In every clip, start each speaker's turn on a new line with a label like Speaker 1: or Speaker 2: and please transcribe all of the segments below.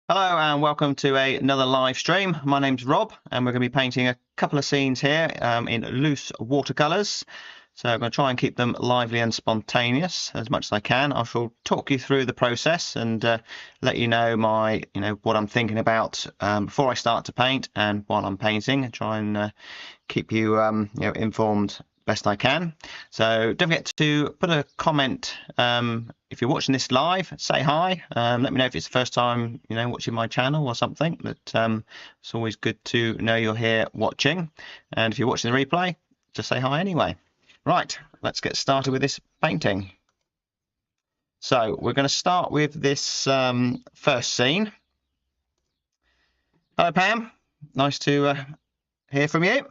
Speaker 1: Hello and welcome to another live stream. My name's Rob and we're going to be painting a couple of scenes here in loose watercolours. So I'm going to try and keep them lively and spontaneous as much as I can. I shall talk you through the process and let you know what I'm thinking about before I start to paint and while I'm painting, and try and keep you, informed best I can. So don't forget to put a comment if you're watching this live. Say hi. Let me know if it's the first time watching my channel or something. But it's always good to know you're here watching. And if you're watching the replay, just say hi anyway. Right, let's get started with this painting. So we're going to start with this first scene. Hello Pam, nice to hear from you.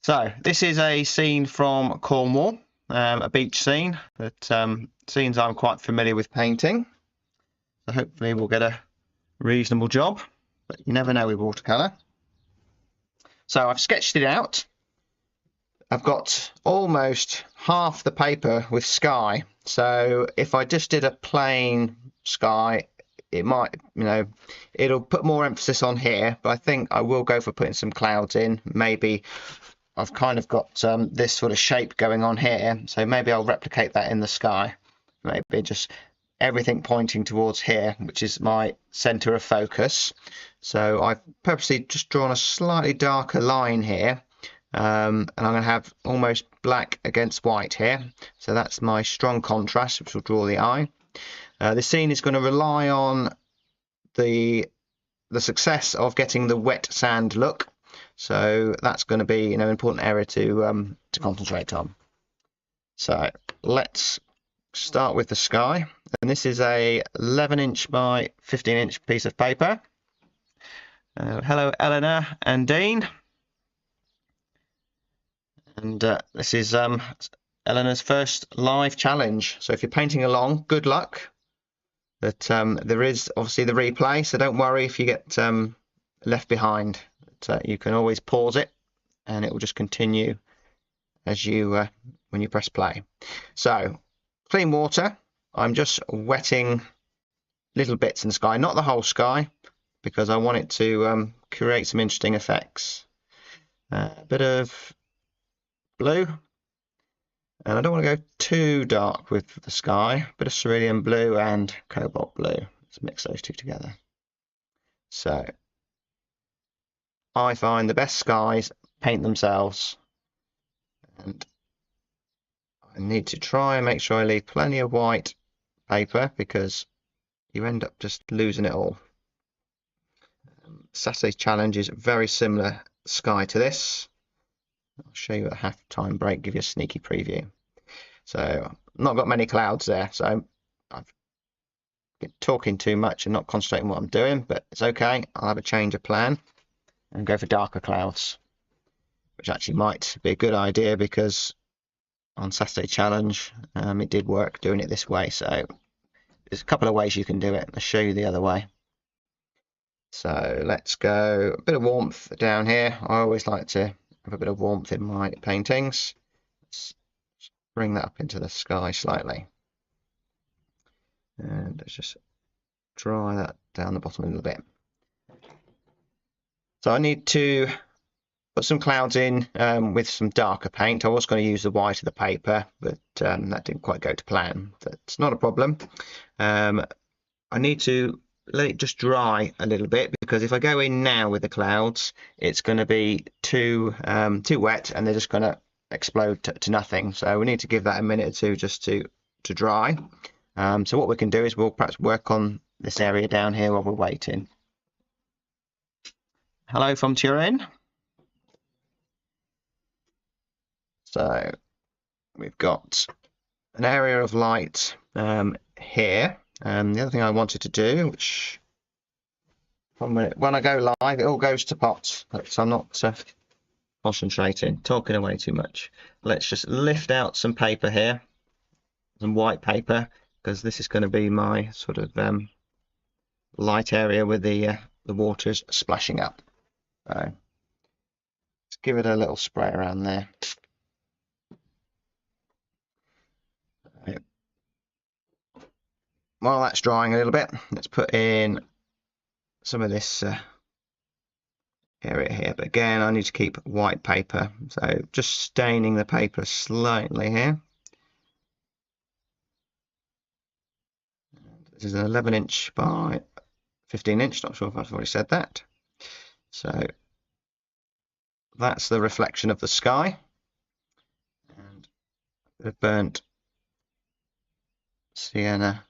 Speaker 1: So this is a scene from Cornwall, a beach scene that scenes I'm quite familiar with painting. So hopefully we'll get a reasonable job, but you never know with watercolour. So I've sketched it out. I've got almost half the paper with sky. So if I just did a plain sky, it might, it'll put more emphasis on here, but I think I will go for putting some clouds in. Maybe I've kind of got this sort of shape going on here, so maybe I'll replicate that in the sky. Maybe just everything pointing towards here, which is my center of focus. So I've purposely just drawn a slightly darker line here, and I'm going to have almost black against white here. So that's my strong contrast, which will draw the eye. The scene is going to rely on the success of getting the wet sand look. So that's going to be an important area to concentrate on. So let's start with the sky, and this is a 11-inch by 15-inch piece of paper. Hello Eleanor and Dean, and this is Eleanor's first live challenge. So if you're painting along, good luck. But there is obviously the replay, so don't worry if you get left behind. You can always pause it and it will just continue as you when you press play. So clean water, I'm just wetting little bits in the sky, not the whole sky, because I want it to create some interesting effects. A bit of blue, and I don't want to go too dark with the sky. A bit of cerulean blue and cobalt blue. Let's mix those two together. So I find the best skies paint themselves, and I need to try and make sure I leave plenty of white paper because you end up just losing it all. Saturday's challenge is very similar sky to this. I'll show you at half-time break, give you a sneaky preview. So I've not got many clouds there, so I've been talking too much and not concentrating on what I'm doing, but it's okay. I'll have a change of plan and go for darker clouds, which actually might be a good idea because on Saturday challenge it did work doing it this way. So there's a couple of ways you can do it. I'll show you the other way. So let's go a bit of warmth down here. I always like to have a bit of warmth in my paintings. Let's bring that up into the sky slightly, and let's just dry that down the bottom a little bit. So I need to put some clouds in with some darker paint. I was going to use the white of the paper, but that didn't quite go to plan. That's not a problem. I need to let it just dry a little bit, because if I go in now with the clouds, it's going to be too wet and they're just going to explode to nothing. So we need to give that a minute or two just to dry. So what we can do is we'll perhaps work on this area down here while we're waiting. Hello from Turin. So we've got an area of light here. The other thing I wanted to do, which when I go live, it all goes to pot, so I'm not concentrating, talking away too much. Let's just lift out some paper here, some white paper, because this is going to be my sort of light area with the water's splashing up. So let's give it a little spray around there. While that's drying a little bit, let's put in some of this area here, but again I need to keep white paper, so just staining the paper slightly here. This is an 11" by 15". Not sure if I've already said that. So that's the reflection of the sky, and a bit of burnt sienna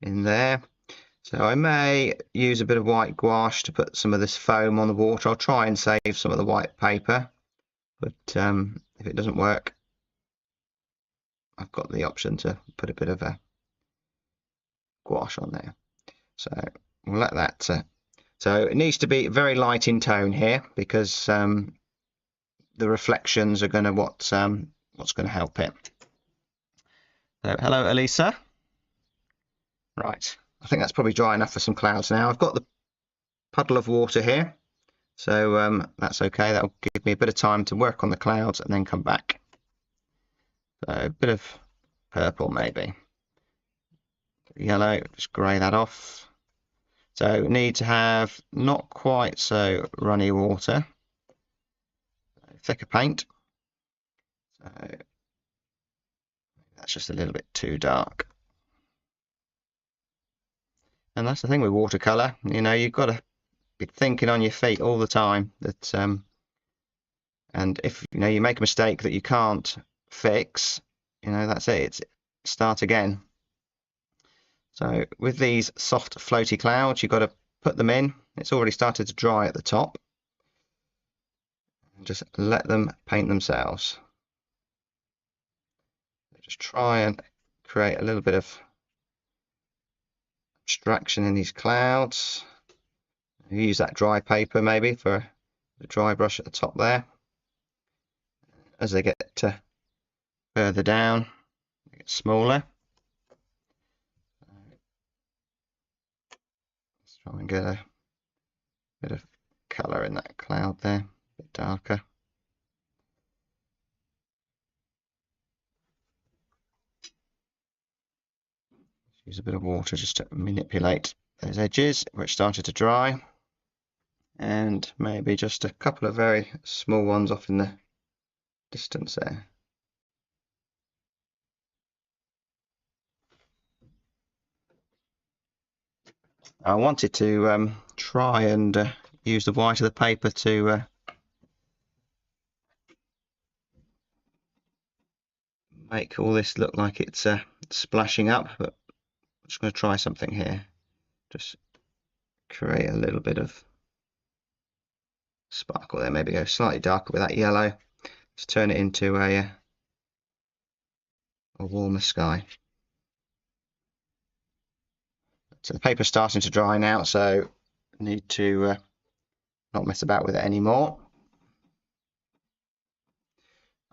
Speaker 1: in there. So I may use a bit of white gouache to put some of this foam on the water. I'll try and save some of the white paper, but if it doesn't work, I've got the option to put a bit of a gouache on there. So we'll let that. So it needs to be very light in tone here, because the reflections are going to what's going to help it. So hello, Elisa. Right. I think that's probably dry enough for some clouds now. I've got the puddle of water here, so that's okay. That'll give me a bit of time to work on the clouds and then come back. So a bit of purple maybe. Yellow, just grey that off. So need to have not quite so runny water. Thicker paint. So that's just a little bit too dark. And that's the thing with watercolour, you know, you've got to be thinking on your feet all the time. That and if you know you make a mistake that you can't fix, you know, that's it. It's start again. So with these soft floaty clouds, you've got to put them in. It's already started to dry at the top. And just let them paint themselves. Just try and create a little bit of abstraction in these clouds. Use that dry paper maybe for the dry brush at the top there. As they get further down, they get smaller. Let's try and get a bit of colour in that cloud there, a bit darker. Use a bit of water just to manipulate those edges which started to dry, and maybe just a couple of very small ones off in the distance there. I wanted to try and use the white of the paper to make all this look like it's splashing up, but I'm just going to try something here. Just create a little bit of sparkle there. Maybe go slightly darker with that yellow. Let's turn it into a warmer sky. So the paper's starting to dry now, so I need to not mess about with it anymore.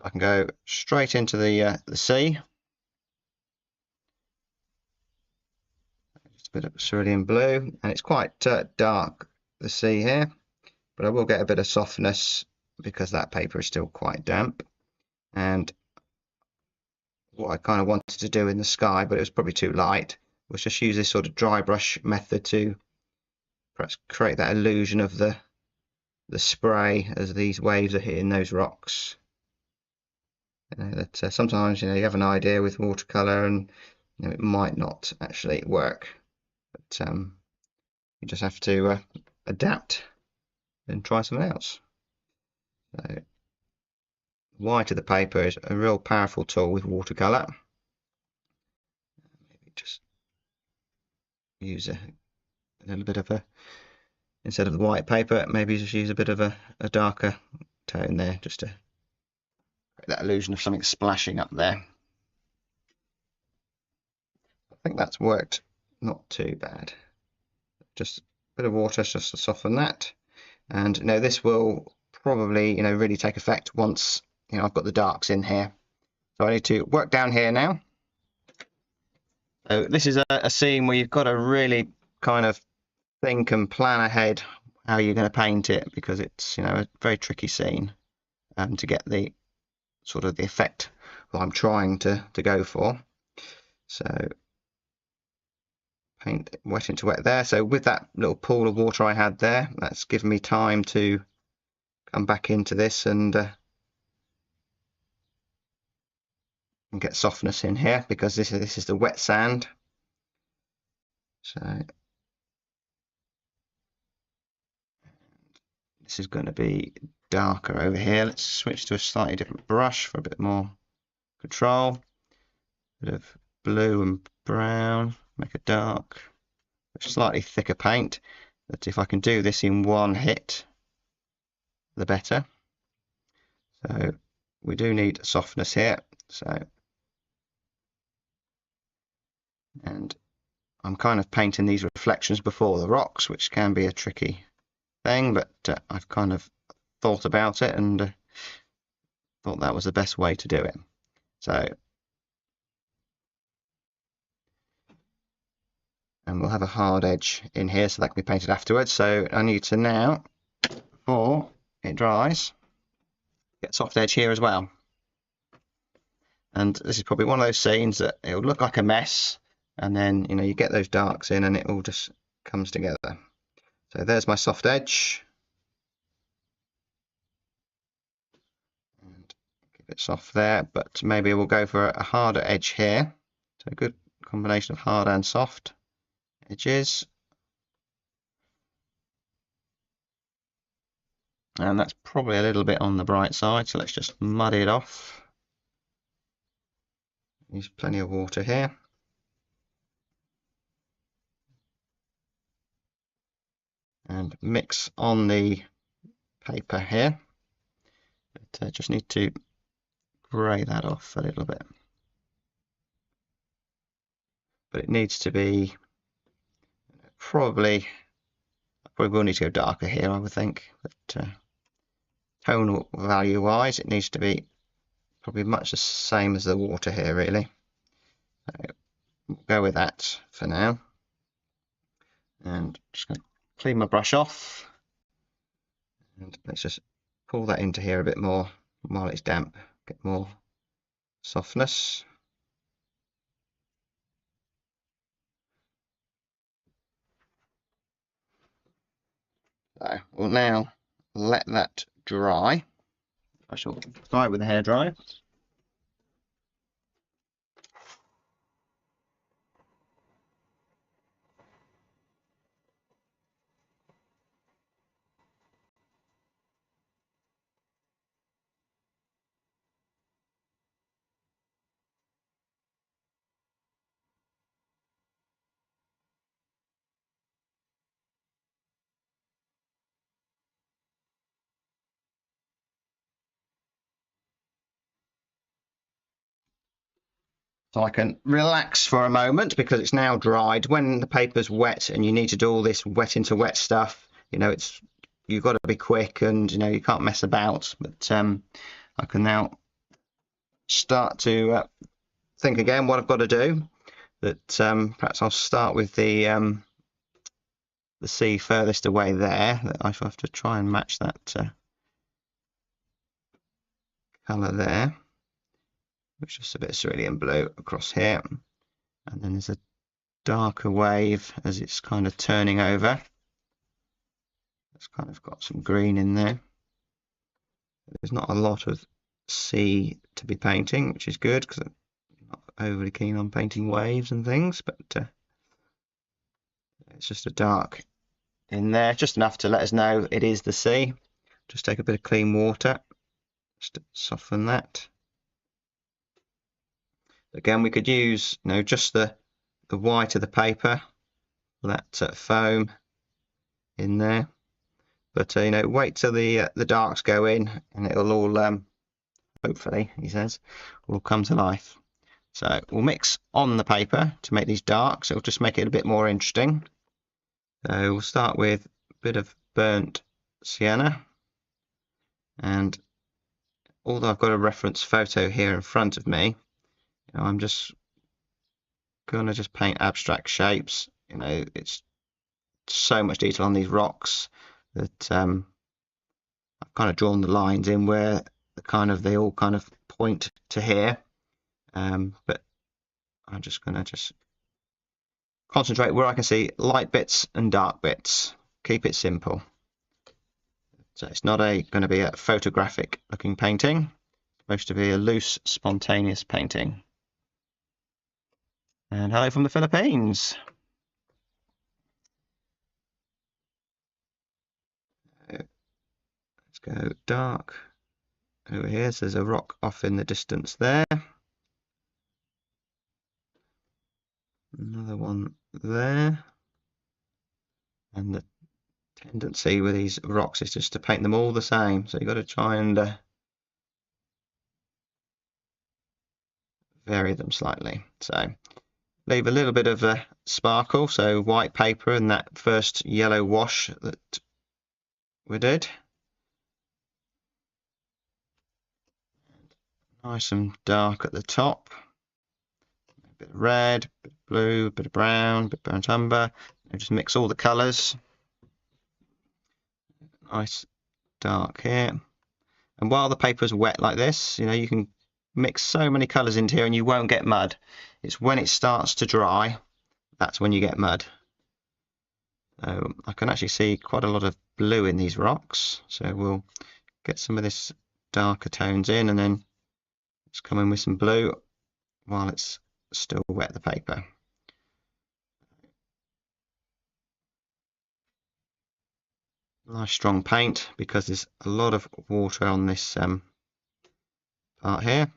Speaker 1: I can go straight into the sea. Just a bit of cerulean blue, and it's quite dark, the sea here, but I will get a bit of softness because that paper is still quite damp. And what I kind of wanted to do in the sky, but it was probably too light, was just use this sort of dry brush method to perhaps create that illusion of the spray as these waves are hitting those rocks. You know, that sometimes, you know, you have an idea with watercolor and, you know, it might not actually work, but you just have to adapt and try something else. So white of the paper is a real powerful tool with watercolor. Maybe just use a little bit of instead of the white paper, maybe just use a bit of a darker tone there, just to create that illusion of something splashing up there. I think that's worked not too bad. Just a bit of water just to soften that. And you know, this will probably, you know, really take effect once, you know, I've got the darks in here. So I need to work down here now. So this is a scene where you've got to really kind of think and plan ahead how you're going to paint it, because it's, you know, a very tricky scene to get the sort of the effect that I'm trying to go for. So paint wet into wet there. So with that little pool of water I had there, that's given me time to come back into this and get softness in here, because this is the wet sand. So this is going to be darker over here. Let's switch to a slightly different brush for a bit more control. Bit of blue and brown, make it dark. Slightly thicker paint, but if I can do this in one hit, the better. So we do need softness here. So, and I'm kind of painting these reflections before the rocks, which can be a tricky thing, but I've kind of thought about it and thought that was the best way to do it. So, and we'll have a hard edge in here, so that can be painted afterwards. So I need to now, before it dries, get soft edge here as well. And this is probably one of those scenes that it'll look like a mess, and then you get those darks in and it all just comes together. So there's my soft edge. And keep it soft there, but maybe we'll go for a harder edge here. So a good combination of hard and soft edges. And that's probably a little bit on the bright side, so let's just muddy it off. Use plenty of water here. And mix on the paper here. But just need to grey that off a little bit. But it needs to be I probably will need to go darker here, I would think. But tonal value wise, it needs to be probably much the same as the water here, really. So we'll go with that for now. And just going to clean my brush off. And let's just pull that into here a bit more while it's damp, get more softness. So we'll now let that dry. I shall dry it with a hairdryer. So I can relax for a moment because it's now dried. When the paper's wet and you need to do all this wet into wet stuff, you've got to be quick and you can't mess about. But I can now start to think again what I've got to do. That perhaps I'll start with the sea furthest away there. I shall have to try and match that colour there. Which is a bit of cerulean blue across here, and then there's a darker wave as it's kind of turning over. It's kind of got some green in there. There's not a lot of sea to be painting, which is good because I'm not overly keen on painting waves and things, but it's just a dark in there, just enough to let us know it is the sea. Just take a bit of clean water just to soften that. Again, we could use just the white of the paper, that foam in there. But wait till the darks go in, and it'll all hopefully, he says, will come to life. So we'll mix on the paper to make these darks. It'll just make it a bit more interesting. So we'll start with a bit of burnt sienna, and although I've got a reference photo here in front of me, I'm just going to paint abstract shapes. It's so much detail on these rocks that I've kind of drawn the lines in where they all kind of point to here. But I'm just going to concentrate where I can see light bits and dark bits. Keep it simple. So it's not going to be a photographic looking painting. It's supposed to be a loose, spontaneous painting. And hello from the Philippines. Let's go dark over here. So there's a rock off in the distance there. Another one there. And the tendency with these rocks is just to paint them all the same. So you've got to try and vary them slightly. So leave a little bit of sparkle, so white paper and that first yellow wash that we did. Nice and dark at the top. A bit of red, a bit of blue, a bit of brown, a bit of burnt umber. And just mix all the colours. Nice dark here. And while the paper's wet like this, you know, you can mix so many colours into here and you won't get mud. It's when it starts to dry, that's when you get mud. So I can actually see quite a lot of blue in these rocks. So we'll get some of this darker tones in and then just come in with some blue while it's still wet, the paper. Nice strong paint because there's a lot of water on this part here.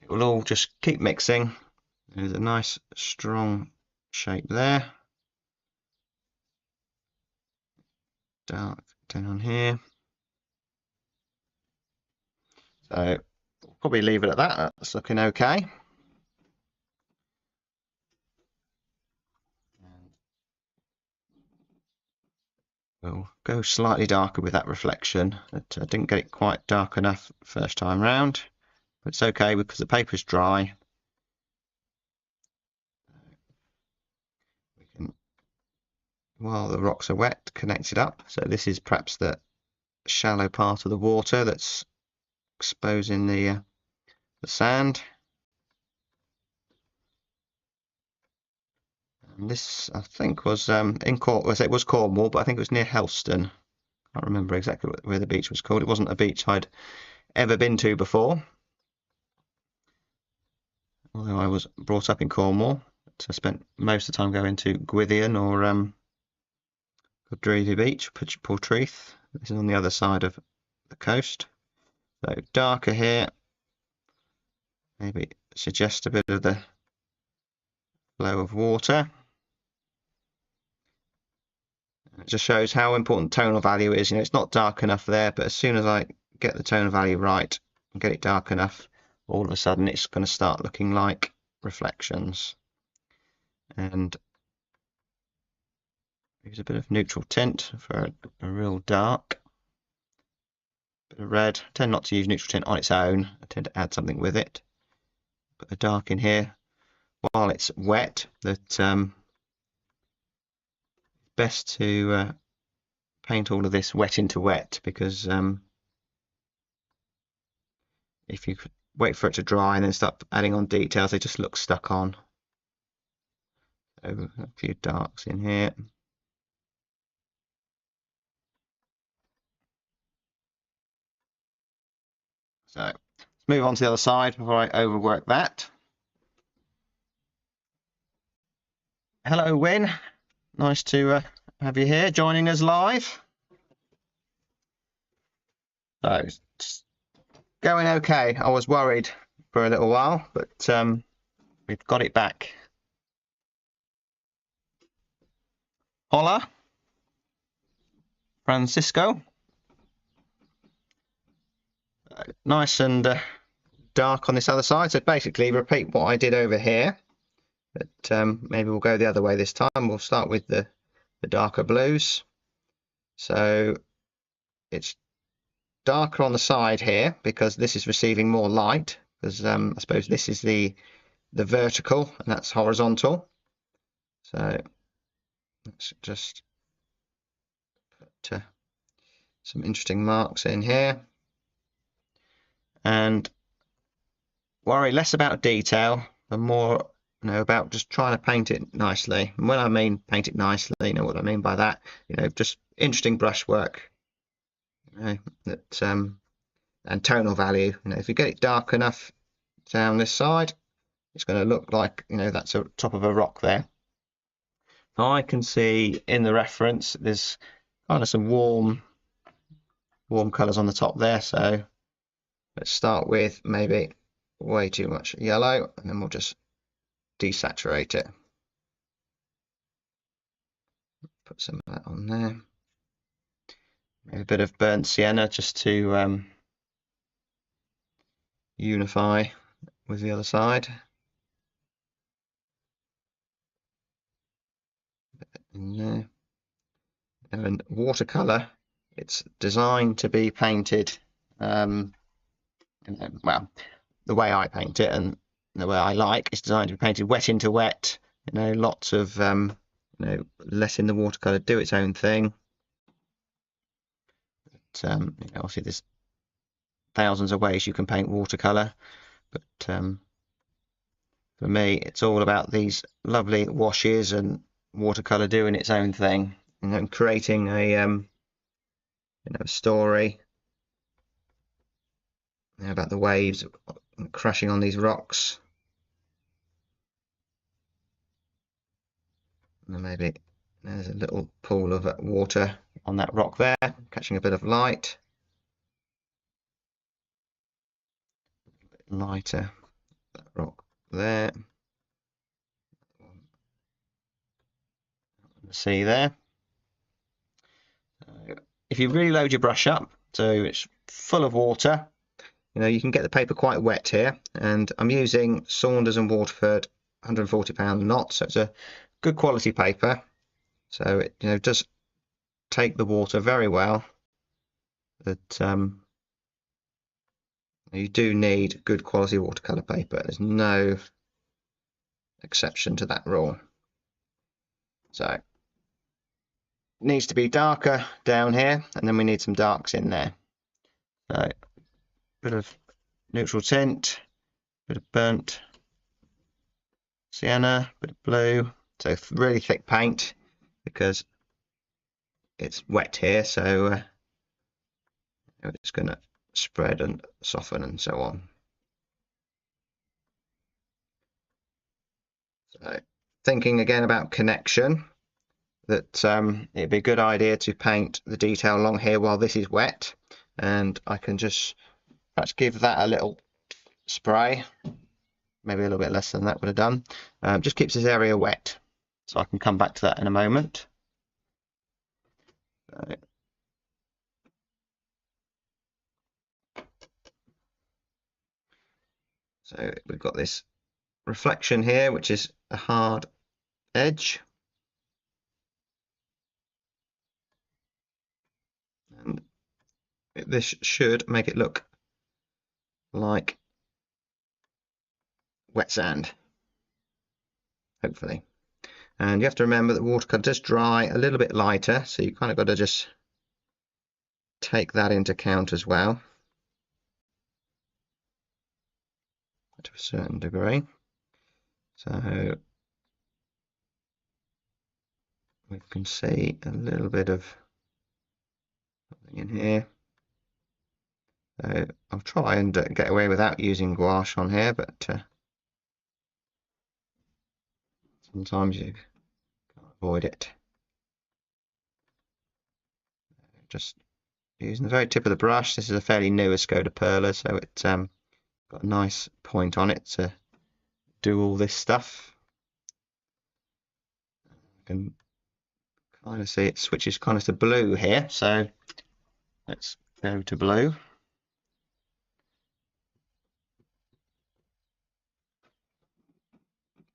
Speaker 1: It will all just keep mixing. There's a nice strong shape there. Dark down here. So we'll probably leave it at that. That's looking okay. We'll go slightly darker with that reflection. I didn't get it quite dark enough first time round, but it's okay because the paper's dry. We can, while the rocks are wet, connect it up. So this is perhaps the shallow part of the water that's exposing the sand. And this, I think, was it was Cornwall, but I think it was near Helston. I can't remember exactly where the beach was called. It wasn't a beach I'd ever been to before, although I was brought up in Cornwall. So I spent most of the time going to Gwithian or Dreary Beach, Portreath. This is on the other side of the coast. So darker here, maybe suggest a bit of the flow of water. It just shows how important tonal value is. You know, it's not dark enough there, but as soon as I get the tonal value right and get it dark enough, all of a sudden it's going to start looking like reflections. And use a bit of neutral tint for a real dark. Bit of red. I tend not to use neutral tint on its own. I tend to add something with it. Put a dark in here while it's wet. That best to paint all of this wet into wet, because if you wait for it to dry and then start adding on details, they just look stuck on. So a few darks in here. So let's move on to the other side before I overwork that. Hello, Win. Nice to have you here joining us live. So it's going okay. I was worried for a little while, but we've got it back. Hola, Francisco. Nice and dark on this other side. So basically repeat what I did over here, but maybe we'll go the other way this time. We'll start with the darker blues. So it's darker on the side here because this is receiving more light, because I suppose this is the vertical and that's horizontal. So let's just put some interesting marks in here. And worry less about detail and more, about just trying to paint it nicely. And when I mean paint it nicely, you know what I mean by that. Just interesting brushwork. That and tonal value. If you get it dark enough down this side, it's going to look like that's a top of a rock there. I can see in the reference there's kind of some warm colours on the top there. So let's start with maybe way too much yellow, and then we'll just desaturate it. Put some of that on there. Maybe a bit of burnt sienna just to unify with the other side. In there. And watercolour, it's designed to be painted, well, the way I paint it and the way I like, it's designed to be painted wet into wet. Lots of letting the watercolour do its own thing. But, obviously there's thousands of ways you can paint watercolour, but for me it's all about these lovely washes and watercolour doing its own thing, and creating a story about the waves crashing on these rocks. And then maybe there's a little pool of water on that rock there, catching a bit of light. A bit lighter, that rock there. See there. If you really load your brush up, so it's full of water, you can get the paper quite wet here. And I'm using Saunders and Waterford 140-pound knot, so it's a good quality paper. So it does take the water very well. But you do need good quality watercolor paper. There's no exception to that rule. So it needs to be darker down here, and then we need some darks in there. So a bit of neutral tint, a bit of burnt sienna, a bit of blue. So really thick paint because it's wet here, so it's going to spread and soften and so on. So thinking again about connection, that it'd be a good idea to paint the detail along here while this is wet, and I can just perhaps give that a little spray, maybe a little bit less than that would have done. Just keeps this area wet, so I can come back to that in a moment. So we've got this reflection here, which is a hard edge. And this should make it look like wet sand, hopefully. And you have to remember that watercolor does dry a little bit lighter, so you kind of got to just take that into account as well, to a certain degree. So we can see a little bit of something in here. So I'll try and get away without using gouache on here, but sometimes you can't avoid it. Just using the very tip of the brush. This is a fairly new Escoda Perla, so it's got a nice point on it to do all this stuff. You can kind of see it switches kind of to blue here, so let's go to blue.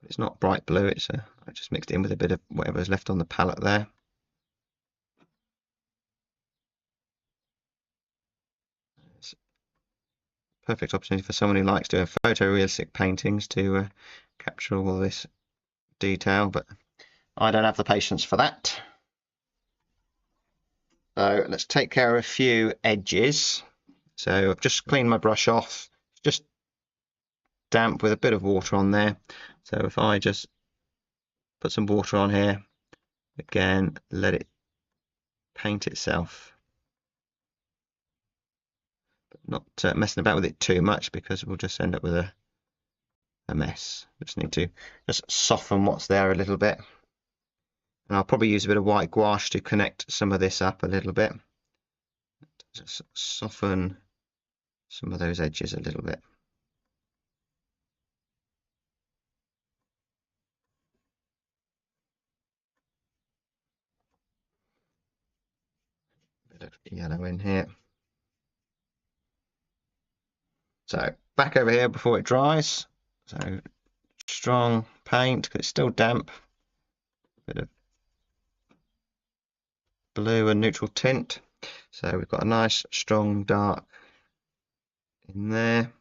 Speaker 1: It's not bright blue, it's I just mixed it in with a bit of whatever's left on the palette there. It's a perfect opportunity for someone who likes doing photorealistic paintings to capture all this detail, but I don't have the patience for that. So let's take care of a few edges. So I've just cleaned my brush off, just damp with a bit of water on there. So if I just put some water on here, again, let it paint itself, but not messing about with it too much, because we'll just end up with a mess. Just need to just soften what's there a little bit, and I'll probably use a bit of white gouache to connect some of this up a little bit, just soften some of those edges a little bit. Bit of yellow in here. So back over here before it dries. So strong paint, because it's still damp. Bit of blue and neutral tint. So we've got a nice strong dark in there.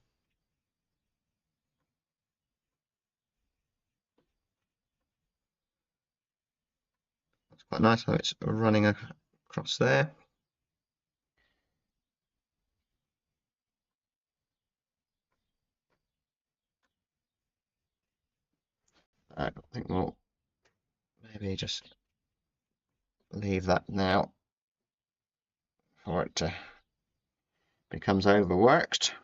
Speaker 1: It's quite nice how it's running across there. I think we'll maybe just leave that now before it becomes overworked.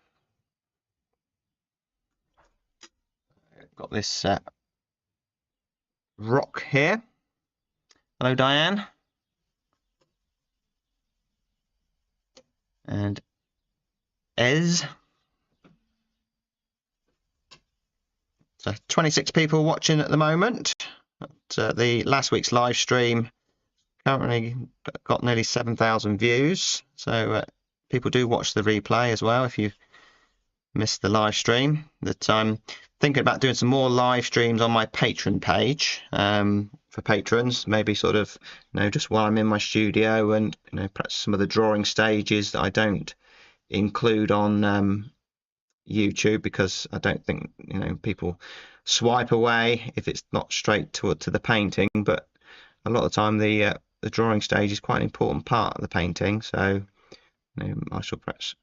Speaker 1: I've got this rock here. Hello, Diane. And Ez. So 26 people watching at the moment. The last week's live stream currently got nearly 7,000 views. So people do watch the replay as well if you missed the live stream. That I'm thinking about doing some more live streams on my Patreon page for patrons, maybe sort of, just while I'm in my studio, and perhaps some of the drawing stages that I don't include on YouTube, because I don't think people swipe away if it's not straight to the painting. But a lot of the time the drawing stage is quite an important part of the painting, so I shall perhaps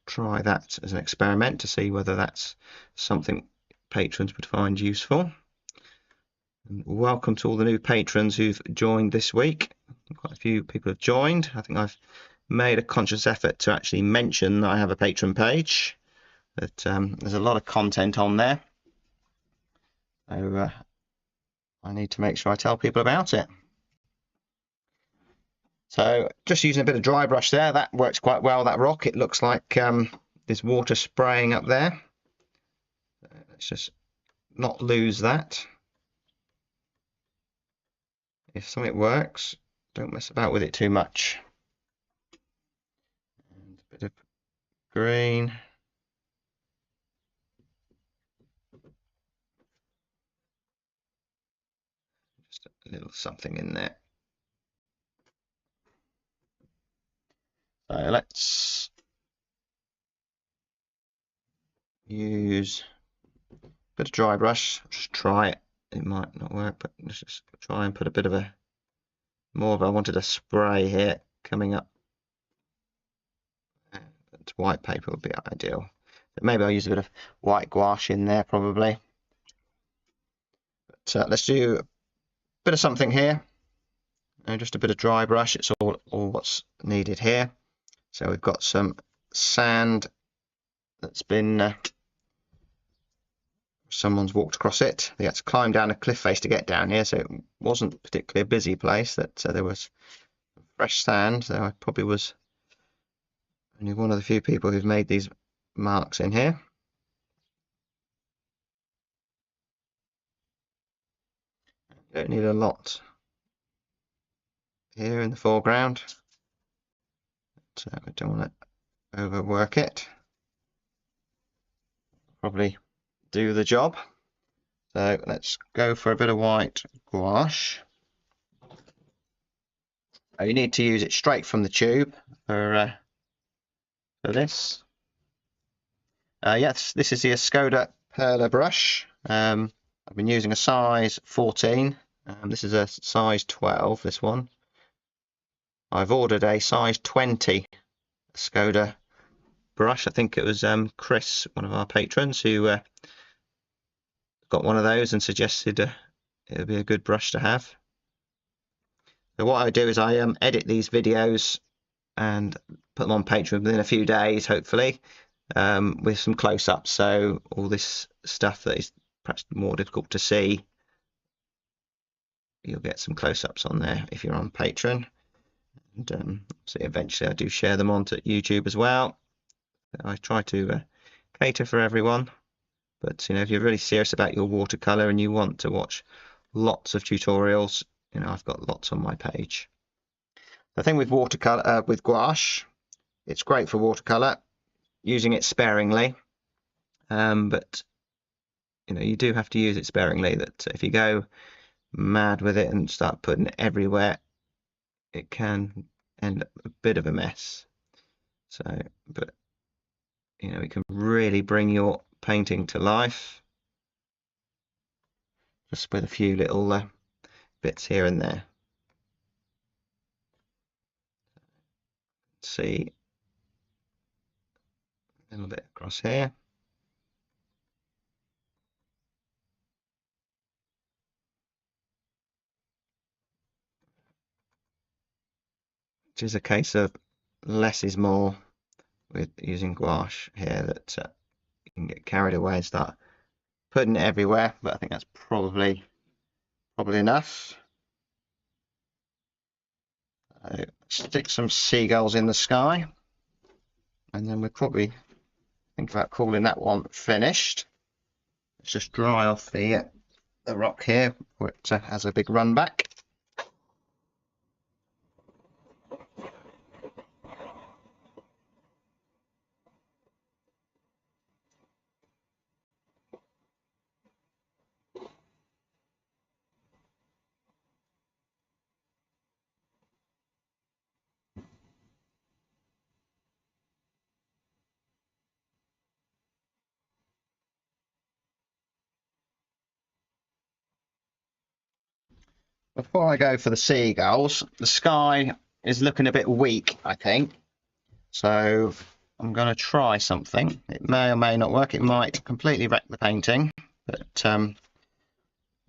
Speaker 1: try that as an experiment to see whether that's something patrons would find useful. And welcome to all the new patrons who've joined this week. Quite a few people have joined. I think I've made a conscious effort to actually mention that I have a Patreon page. That there's a lot of content on there, so I need to make sure I tell people about it. So just using a bit of dry brush there, that works quite well, that rock. It looks like there's water spraying up there. Let's just not lose that. If something works, don't mess about with it too much. And a bit of green. Just a little something in there. So let's use a bit of dry brush. Just try it. It might not work, but let's just try and put a bit of I wanted a spray here coming up. But white paper would be ideal. But maybe I'll use a bit of white gouache in there probably. But let's do a bit of something here. Just a bit of dry brush. It's all what's needed here. So we've got some sand that's been someone's walked across it. They had to climb down a cliff face to get down here, so it wasn't particularly a busy place. That there was fresh sand. So I probably was only one of the few people who've made these marks in here. Don't need a lot here in the foreground. But I don't want to overwork it. Probably do the job. So let's go for a bit of white gouache. You need to use it straight from the tube for this. Yes, this is the Escoda Perla brush. I've been using a size 14. This is a size 12, this one. I've ordered a size 20 Escoda brush. I think it was Chris, one of our patrons, who got one of those and suggested it would be a good brush to have. So what I do is I edit these videos and put them on Patreon within a few days, hopefully, with some close-ups. So all this stuff that is perhaps more difficult to see, you'll get some close-ups on there if you're on Patreon. And so eventually I do share them onto YouTube as well. I try to cater for everyone, but you know, if you're really serious about your watercolor and you want to watch lots of tutorials, you know, I've got lots on my page. The thing with watercolor, with gouache, it's great for watercolor, using it sparingly, but you know, you do have to use it sparingly. That if you go mad with it and start putting it everywhere, it can end up a bit of a mess. So, but you know, it can really bring your painting to life just with a few little bits here and there. See a little bit across here. Which is a case of less is more with using gouache here, that you can get carried away and start putting it everywhere, but I think that's probably enough. Stick some seagulls in the sky, and then we'll probably think about calling that one finished. Let's just dry off the rock here, which has a big run back. Before I go for the seagulls, the sky is looking a bit weak, I think. So I'm going to try something. It may or may not work. It might completely wreck the painting, but we'll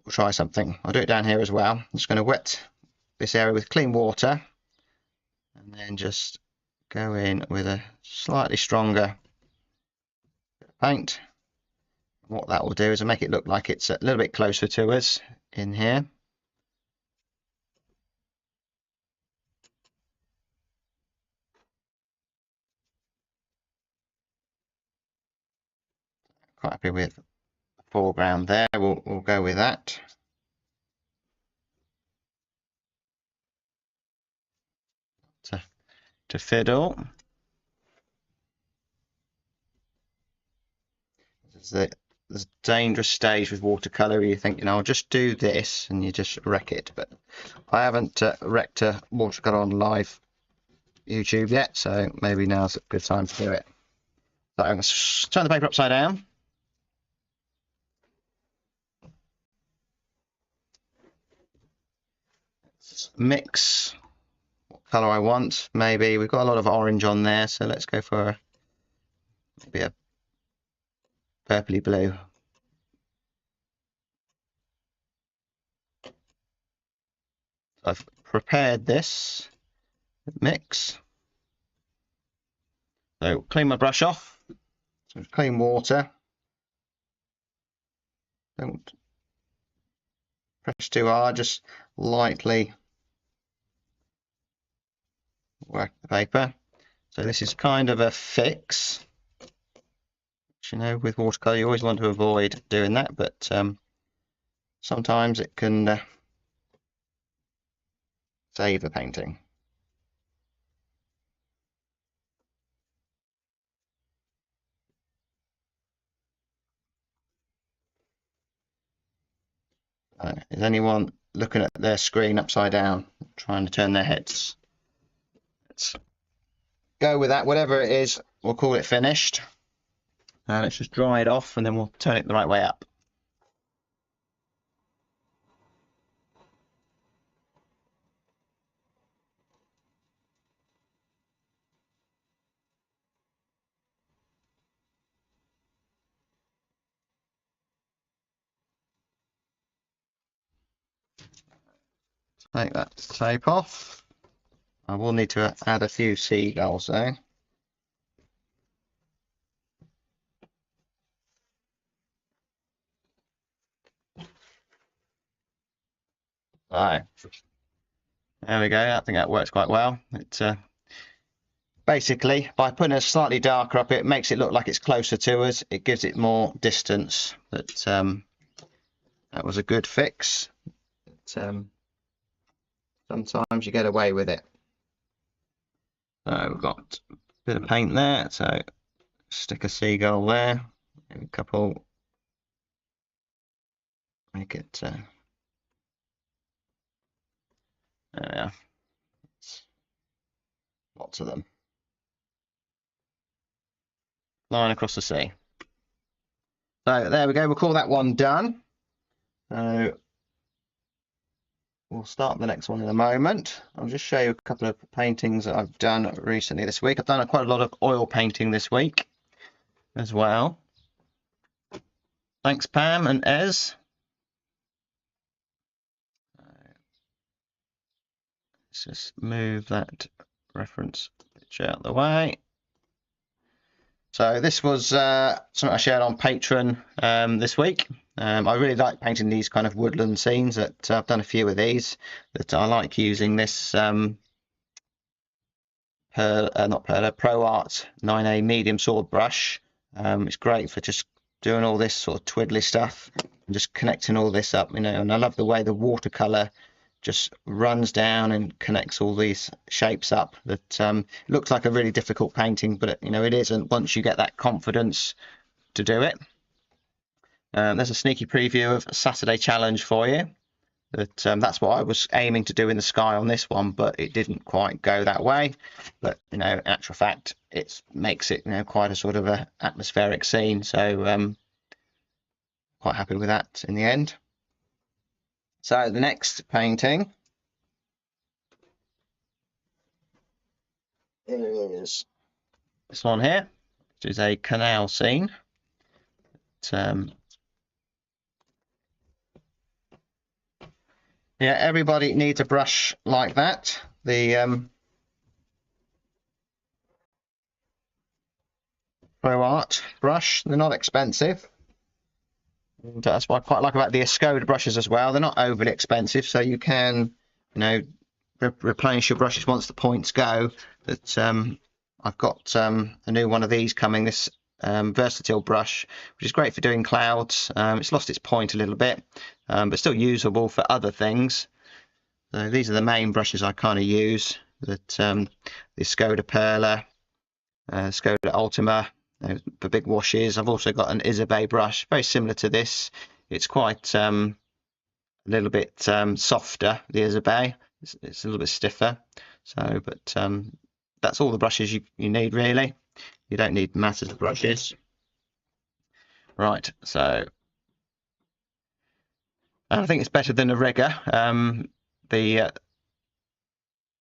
Speaker 1: try something. I'll do it down here as well. I'm just going to wet this area with clean water and then just go in with a slightly stronger paint. What that will do is make it look like it's a little bit closer to us in here. Quite happy with the foreground there. We'll go with that. To fiddle. There's a dangerous stage with watercolor. You think, you know, I'll just do this, and you just wreck it. But I haven't wrecked a watercolor on live YouTube yet, so maybe now's a good time to do it. So I'm going to turn the paper upside down. Let's mix what color I want. Maybe we've got a lot of orange on there, so let's go for maybe a purpley blue. I've prepared this mix. So clean my brush off. So clean water. Don't press too hard, just lightly work the paper. So this is kind of a fix. You know, with watercolor you always want to avoid doing that, but sometimes it can save a painting. Is anyone looking at their screen upside down, trying to turn their heads? Let's go with that. Whatever it is, we'll call it finished. Let's just dry it off, and then we'll turn it the right way up. Take that tape off. I will need to add a few seagulls though. So there we go. I think that works quite well. It basically, by putting a slightly darker up, it makes it look like it's closer to us. It gives it more distance. That was a good fix. Sometimes you get away with it. So we've got a bit of paint there. So stick a seagull there. Maybe a couple. Make it. There we are. Lots of them. Line across the sea. So there we go. We'll call that one done. So we'll start the next one in a moment. I'll just show you a couple of paintings that I've done recently this week. I've done quite a lot of oil painting this week as well. Thanks, Pam and Ez. Let's just move that reference picture out of the way. So this was something I shared on Patreon this week. I really like painting these kind of woodland scenes. That I've done a few of these. That I like using this Pro Art 9A medium sword brush. It's great for just doing all this sort of twiddly stuff and just connecting all this up, you know. And I love the way the watercolor just runs down and connects all these shapes up. That looks like a really difficult painting, but you know, it isn't once you get that confidence to do it. There's a sneaky preview of a Saturday challenge for you. That's what I was aiming to do in the sky on this one, but it didn't quite go that way. But you know, in actual fact, it makes it, you know, quite a sort of a atmospheric scene. So quite happy with that in the end. So the next painting is this one here, which is a canal scene. Yeah, everybody needs a brush like that. The Pro Art brush, they're not expensive. And that's what I quite like about the Escoda brushes as well. They're not overly expensive, so you can, you know, replenish your brushes once the points go. That I've got a new one of these coming, this versatile brush, which is great for doing clouds. It's lost its point a little bit, but still usable for other things. So these are the main brushes I kind of use. That the Escoda Perla, Escoda Ultima. For big washes. I've also got an Isabey brush, very similar to this. It's quite a little bit softer, the Isabey. It's a little bit stiffer. So, but that's all the brushes you need really. You don't need masses of brushes. Right, so I think it's better than a rigger.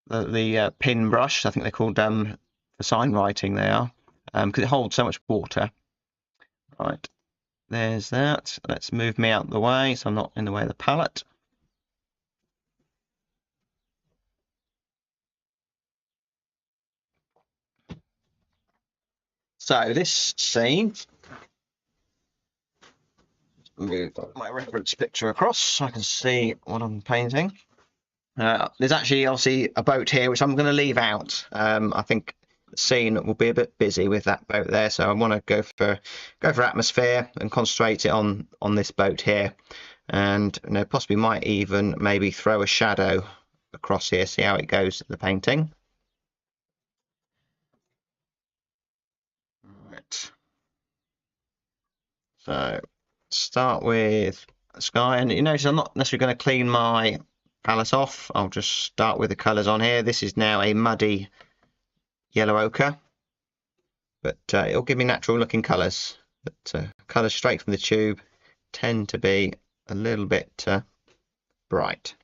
Speaker 1: The pin brush, I think they're called for sign writing. They are. Because it holds so much water. Right, there's that. Let's move me out of the way so I'm not in the way of the palette. So this scene, move my reference picture across so I can see what I'm painting. There's actually obviously a boat here which I'm going to leave out. I think the scene will be a bit busy with that boat there, so I want to go for atmosphere and concentrate it on this boat here, and you know, possibly might even maybe throw a shadow across here, see how it goes, the painting. Right, so start with the sky, and you notice I'm not necessarily going to clean my palette off. I'll just start with the colors on here. This is now a muddy yellow ochre, but it'll give me natural looking colors. But colors straight from the tube tend to be a little bit bright.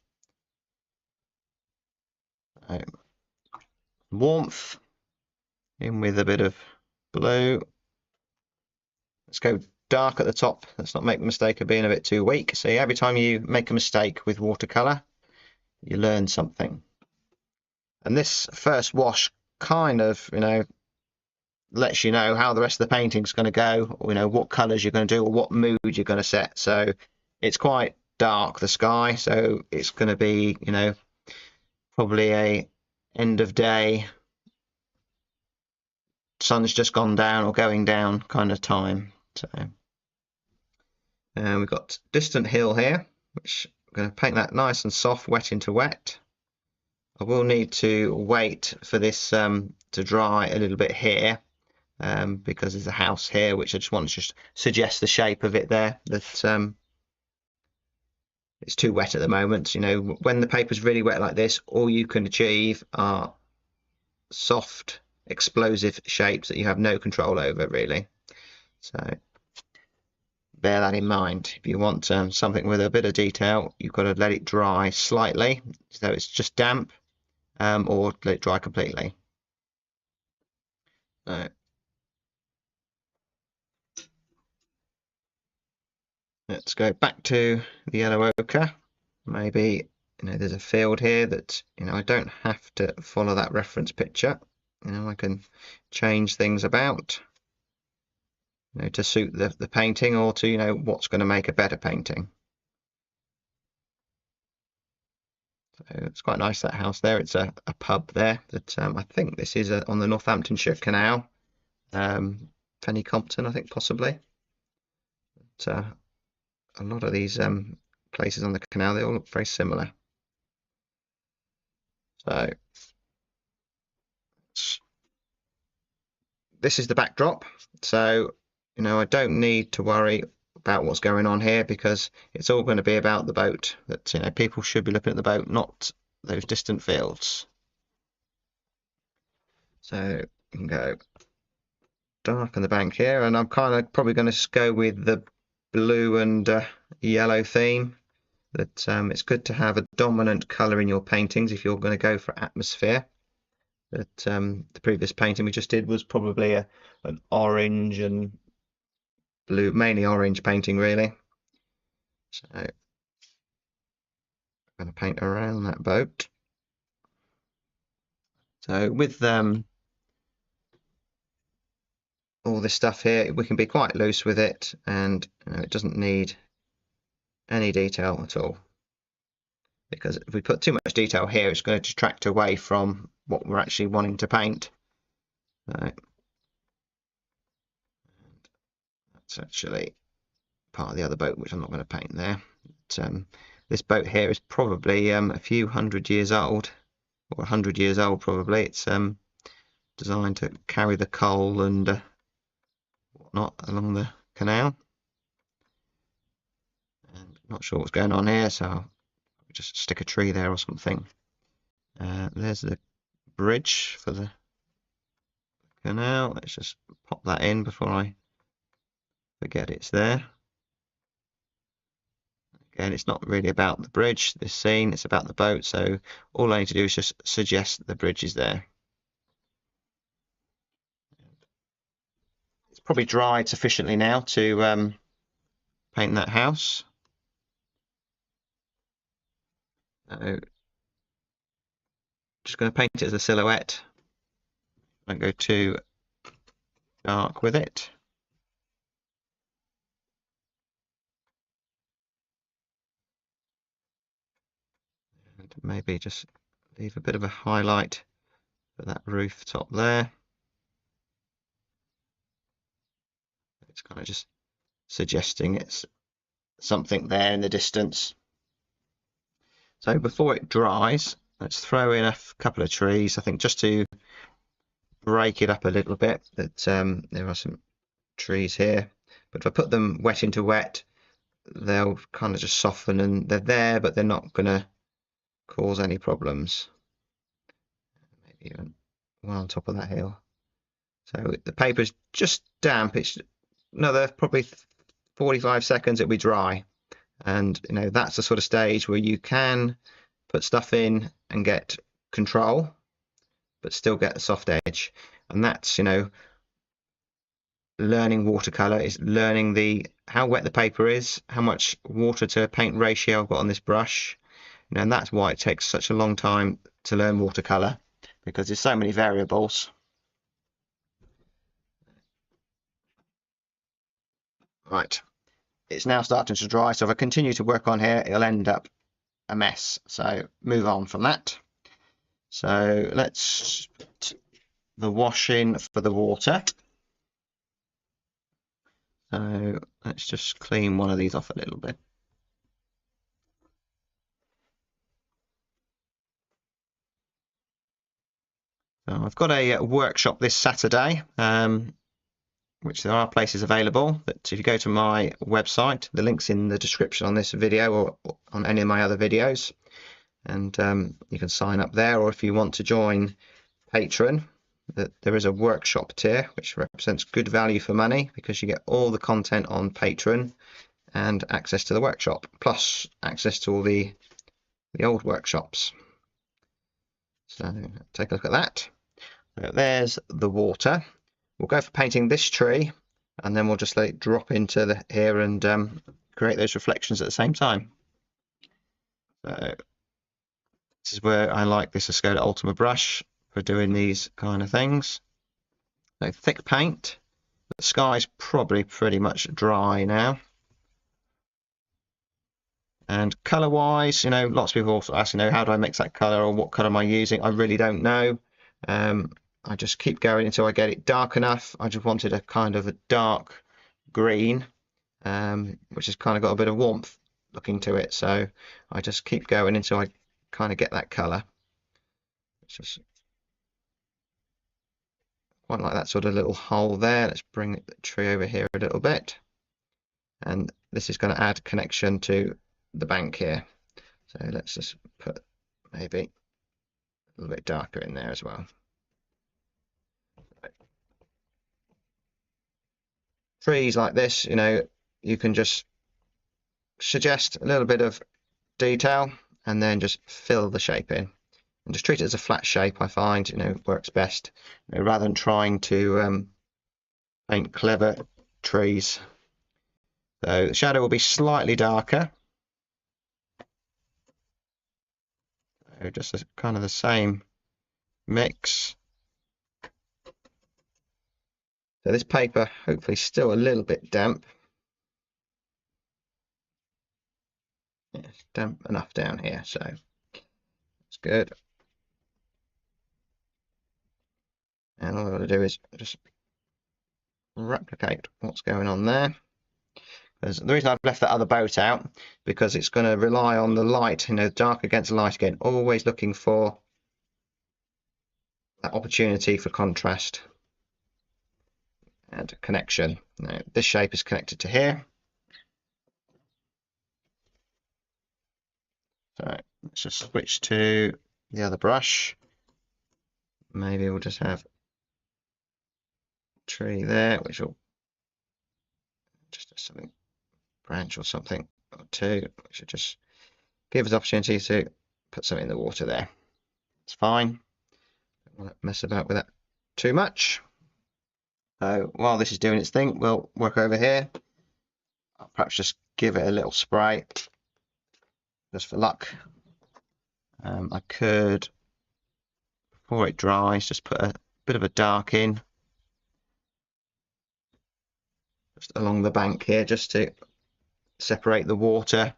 Speaker 1: Warmth in with a bit of blue. Let's go dark at the top. Let's not make the mistake of being a bit too weak. See, every time you make a mistake with watercolor, you learn something. And this first wash kind of, lets you know how the rest of the painting's going to go, or, what colours you're going to do, or what mood you're going to set. So it's quite dark, the sky, so it's going to be, probably a end of day, sun's just gone down or going down kind of time. So we've got Distant Hill here, which I'm going to paint that nice and soft, wet into wet. I will need to wait for this to dry a little bit here, because there's a house here which I just want to just suggest the shape of it there, that it's too wet at the moment. When the paper's really wet like this, all you can achieve are soft, explosive shapes that you have no control over, really. So bear that in mind. If you want something with a bit of detail, you've got to let it dry slightly, so it's just damp, or let it dry completely. So let's go back to the yellow ochre. Maybe there's a field here that I don't have to follow that reference picture. I can change things about to suit the painting, or to what's going to make a better painting. So it's quite nice, that house there. It's a pub there that I think this is on the Northamptonshire Canal, Penny Compton, I think, possibly. But a lot of these places on the canal, they all look very similar. So this is the backdrop. So I don't need to worry about what's going on here, because it's all going to be about the boat. That people should be looking at the boat, not those distant fields. So you can go dark on the bank here, and I'm kind of probably going to go with the blue and yellow theme. That it's good to have a dominant colour in your paintings if you're going to go for atmosphere. But the previous painting we just did was probably an orange and blue, mainly orange painting, really. So I'm going to paint around that boat. So with all this stuff here, we can be quite loose with it, and it doesn't need any detail at all, because if we put too much detail here, it's going to distract away from what we're actually wanting to paint. Right. That's actually part of the other boat, which I'm not going to paint there. But, this boat here is probably a few hundred years old, or 100 years old probably. It's designed to carry the coal and whatnot along the canal. And not sure what's going on here, so I'll just stick a tree there or something. There's the bridge for the canal. Let's just pop that in before I forget it's there. Again, it's not really about the bridge, this scene, it's about the boat, so all I need to do is just suggest that the bridge is there. It's probably dried sufficiently now to paint that house. So just going to paint it as a silhouette. Don't go too dark with it. And maybe just leave a bit of a highlight for that rooftop there. It's kind of just suggesting it's something there in the distance. So before it dries, let's throw in a couple of trees, I think, just to break it up a little bit. That there are some trees here, but if I put them wet into wet, they'll kind of just soften, and they're there, but they're not going to cause any problems. Maybe even one on top of that hill. So the paper's just damp. It's another probably 45 seconds it'll be dry, and that's the sort of stage where you can put stuff in and get control, but still get a soft edge. And that's learning watercolor, is learning how wet the paper is, how much water to paint ratio I've got on this brush, And that's why it takes such a long time to learn watercolor, because there's so many variables. Right, it's now starting to dry, so if I continue to work on here, it'll end up a mess. So move on from that. So let's put the wash in for the water. So let's just clean one of these off a little bit. So I've got a workshop this Saturday, which there are places available. But if you go to my website, the link's in the description on this video or on any of my other videos, and you can sign up there. Or if you want to join Patron, there is a workshop tier which represents good value for money, because you get all the content on Patron and access to the workshop, plus access to all the old workshops. So take a look at that. So there's the water. We'll go for painting this tree, and then we'll just let it drop into here and create those reflections at the same time. So this is where I like this Escoda Ultima brush for doing these kind of things. So thick paint. The sky's probably pretty much dry now. And color wise, lots of people also ask, how do I mix that color, or what color am I using? I really don't know. I just keep going until I get it dark enough. I just wanted a kind of a dark green, which has kind of got a bit of warmth looking to it. So I just keep going until I kind of get that color. It's just quite like that sort of little hole there. Let's bring the tree over here a little bit. And this is going to add connection to the bank here. So let's just put maybe a little bit darker in there as well. Trees like this, you can just suggest a little bit of detail and then just fill the shape in, and just treat it as a flat shape. I find works best, rather than trying to paint clever trees. So the shadow will be slightly darker, so just kind of the same mix. So this paper hopefully still a little bit damp. Yeah, it's damp enough down here, so it's good. And all I've got to do is just replicate what's going on there. Because the reason I've left that other boat out, because it's going to rely on the light, dark against light again, always looking for that opportunity for contrast and connection. Now, this shape is connected to here. So let's just switch to the other brush. Maybe we'll just have a tree there, which will just do something, branch or something, or two, which will just give us opportunity to put something in the water there. It's fine. Don't want to mess about with that too much. So while this is doing its thing, we'll work over here. I'll perhaps just give it a little spray, just for luck. I could, before it dries, just put a bit of a dark in, just along the bank here, just to separate the water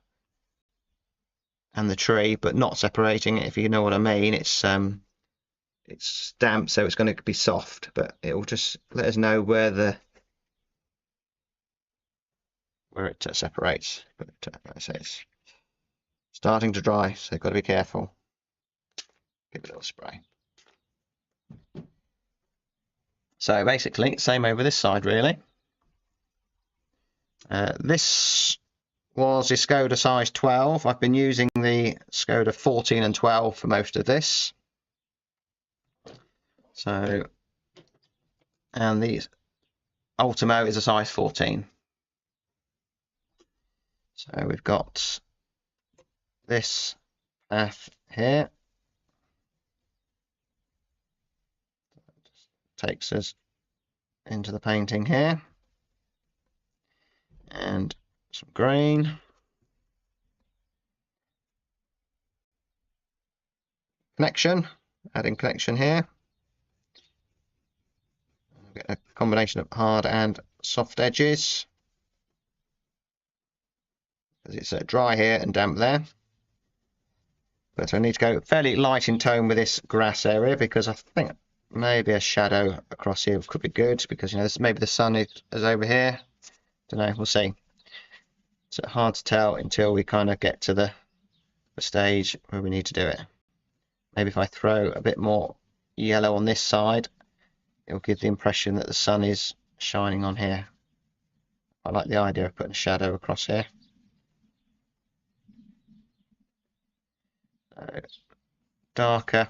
Speaker 1: and the tree, but not separating it, if you know what I mean. It's damp, so it's going to be soft, but it will just let us know where it separates. But like I say, it's starting to dry, so you've got to be careful. Give it a little spray. So basically, same over this side, really. This was the Escoda size 12. I've been using the Escoda 14 and 12 for most of this. So, and the Ultimo is a size 14. So we've got this path here. Takes us into the painting here. And some green. connection, adding connection here. I'll get a combination of hard and soft edges, because it's dry here and damp there. But I need to go fairly light in tone with this grass area, because I think maybe a shadow across here could be good, because maybe the sun is over here. Don't know, we'll see. It's hard to tell until we kind of get to the stage where we need to do it. Maybe if I throw a bit more yellow on this side, it'll give the impression that the sun is shining on here. I like the idea of putting a shadow across here. So, darker.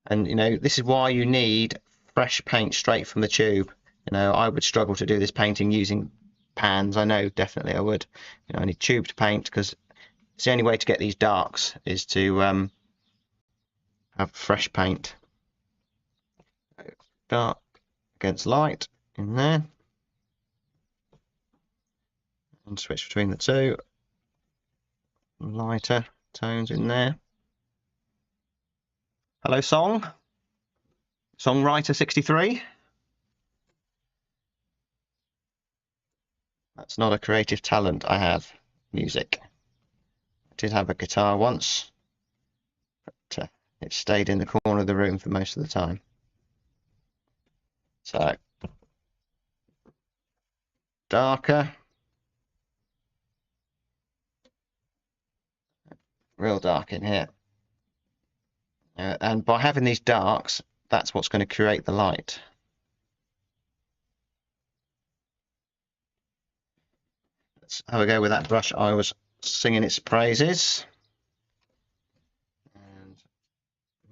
Speaker 1: And this is why you need fresh paint straight from the tube. I would struggle to do this painting using pans. I know definitely I would. I need tubed paint, because it's the only way to get these darks is to have fresh paint. Dark against light in there, and switch between the two. Lighter tones in there. Hello, Songwriter 63. That's not a creative talent I have, music. I did have a guitar once, but it stayed in the corner of the room for most of the time. So, darker. Real dark in here. And by having these darks, that's what's going to create the light. Let's have a go with that brush I was singing its praises. And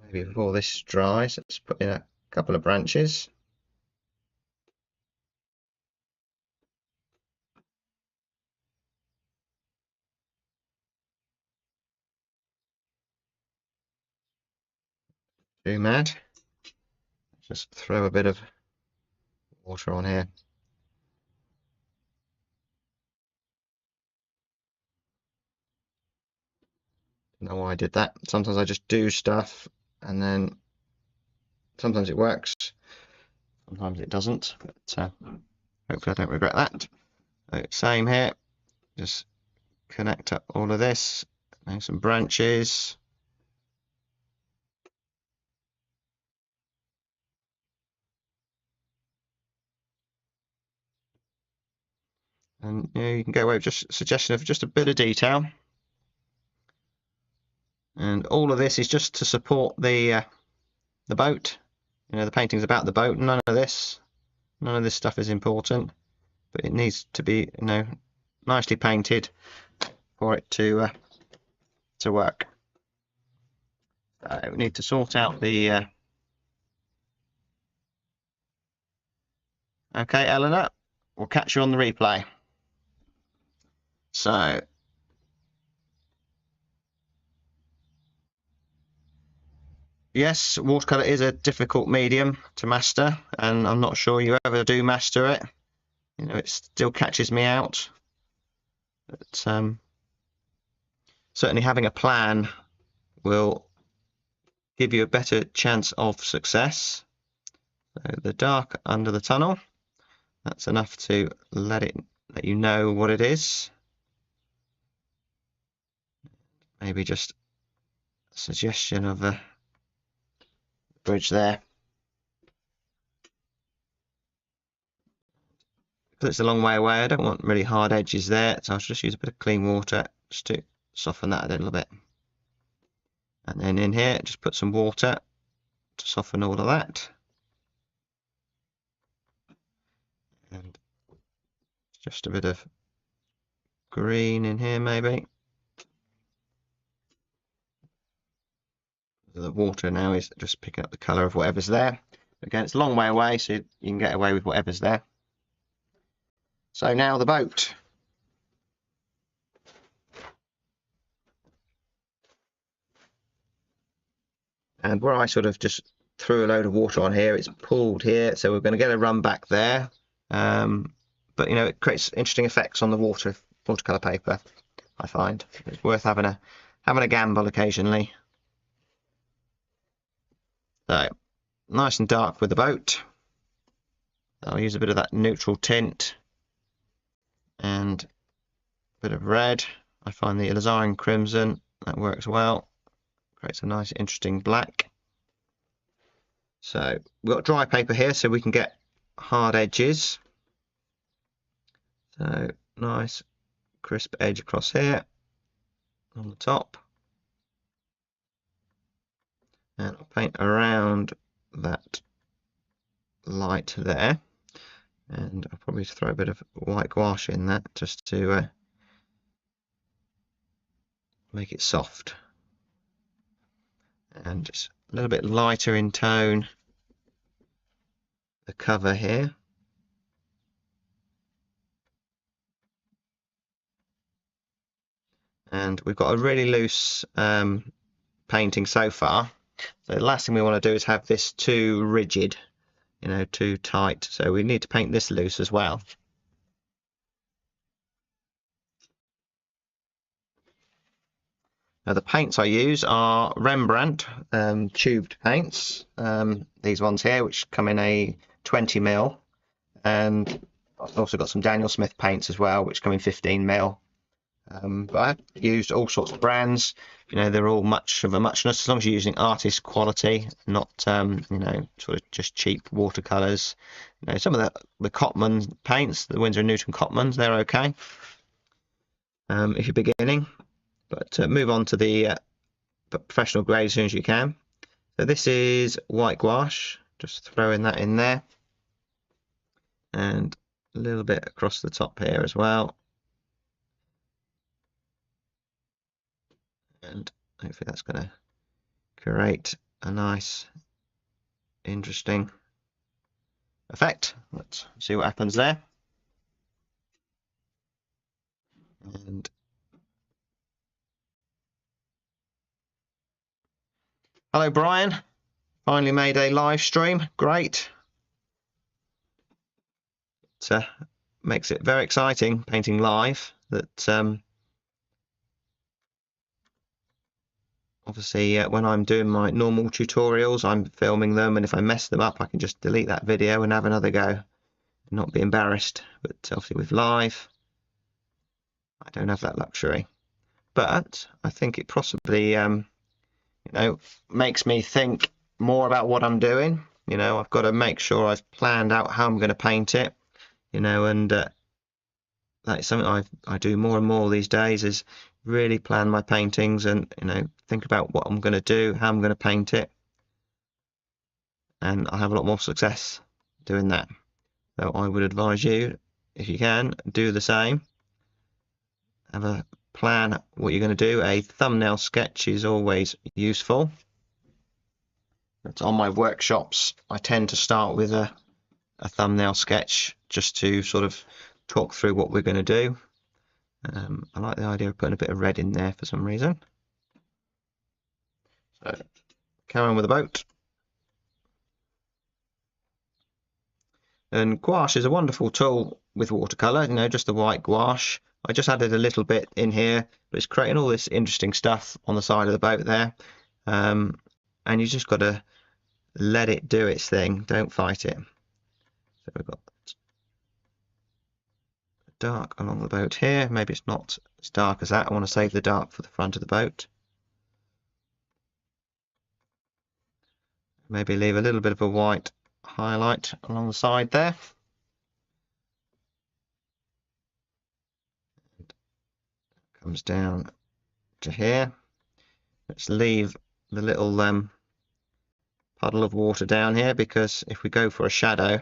Speaker 1: maybe before this dries, let's put in a couple of branches. Too mad. Just throw a bit of water on here. Don't know why I did that. Sometimes I just do stuff and then sometimes it works, sometimes it doesn't, but hopefully I don't regret that. So, same here, just connect up all of this, now some branches. And you can get away with just a suggestion of just a bit of detail. And all of this is just to support the boat. The painting's about the boat. None of this stuff is important, but it needs to be nicely painted for it to work. We need to sort out the. Okay, Eleanor, we'll catch you on the replay. So. Yes, watercolour is a difficult medium to master, and I'm not sure you ever do master it. It still catches me out. But certainly having a plan will give you a better chance of success. So the dark under the tunnel, that's enough to let you know what it is. Maybe just a suggestion of a bridge there. Because it's a long way away, I don't want really hard edges there, so I'll just use a bit of clean water just to soften that a little bit. And then in here, just put some water to soften all of that. And just a bit of green in here maybe. The water now is just picking up the colour of whatever's there. Again, it's a long way away, so you can get away with whatever's there. So now the boat. And where I sort of just threw a load of water on here, it's pooled here, so we're going to get a run back there. But it creates interesting effects on the watercolour paper, I find. It's worth having a gamble occasionally. So nice and dark with the boat. I'll use a bit of that neutral tint and a bit of red. I find the alizarin crimson, that works well. Creates a nice interesting black. So we've got dry paper here so we can get hard edges. So nice crisp edge across here on the top. And I'll paint around that light there. And I'll probably throw a bit of white gouache in that just to make it soft. And just a little bit lighter in tone the cover here. And we've got a really loose painting so far. So the last thing we want to do is have this too rigid, too tight. So we need to paint this loose as well. Now the paints I use are Rembrandt tubed paints. These ones here, which come in a 20mm, and I've also got some Daniel Smith paints as well, which come in 15mm. But I've used all sorts of brands. They're all much of a muchness as long as you're using artist quality, not sort of just cheap watercolors. Some of the Cotman paints, the Winsor & Newton Cotmans, they're okay if you're beginning. But move on to the professional grade as soon as you can. So this is white gouache, just throwing that in there, and a little bit across the top here as well. And hopefully that's going to create a nice, interesting effect. Let's see what happens there. And hello, Brian. Finally made a live stream. Great. It makes it very exciting painting live. That obviously when I'm doing my normal tutorials, I'm filming them, and if I mess them up, I can just delete that video and have another go and not be embarrassed. But obviously with live, I don't have that luxury. But I think it possibly makes me think more about what I'm doing. I've got to make sure I've planned out how I'm going to paint it, and that's something I do more and more these days, is really plan my paintings and think about what I'm going to do, how I'm going to paint it, and I have a lot more success doing that. So I would advise you, if you can, do the same. Have a plan what you're going to do. A thumbnail sketch is always useful. But on my workshops, I tend to start with a thumbnail sketch just to sort of talk through what we're going to do. I like the idea of putting a bit of red in there for some reason. So carry on with the boat. And gouache is a wonderful tool with watercolour, just the white gouache. I just added a little bit in here, but it's creating all this interesting stuff on the side of the boat there. And you just got to let it do its thing, don't fight it. So we've got dark along the boat here. Maybe it's not as dark as that. I want to save the dark for the front of the boat. Maybe leave a little bit of a white highlight along the side there. Comes down to here. Let's leave the little puddle of water down here, because if we go for a shadow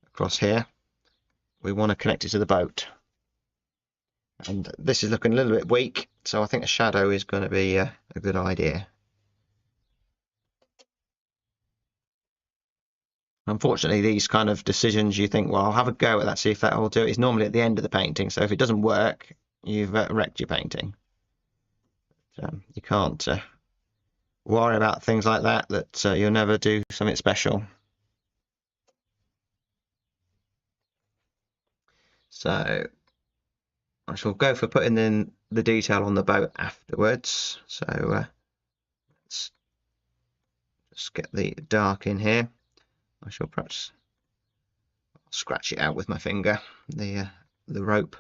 Speaker 1: across here, we want to connect it to the boat. And this is looking a little bit weak, so I think a shadow is going to be a good idea. Unfortunately, these kind of decisions, you think, well, I'll have a go at that, see if that will do it. It's normally at the end of the painting, so if it doesn't work, you've wrecked your painting. You can't worry about things like that you'll never do something special. So I shall go for putting in the detail on the boat afterwards. So let's let's get the dark in here. I shall perhaps scratch it out with my finger, the rope.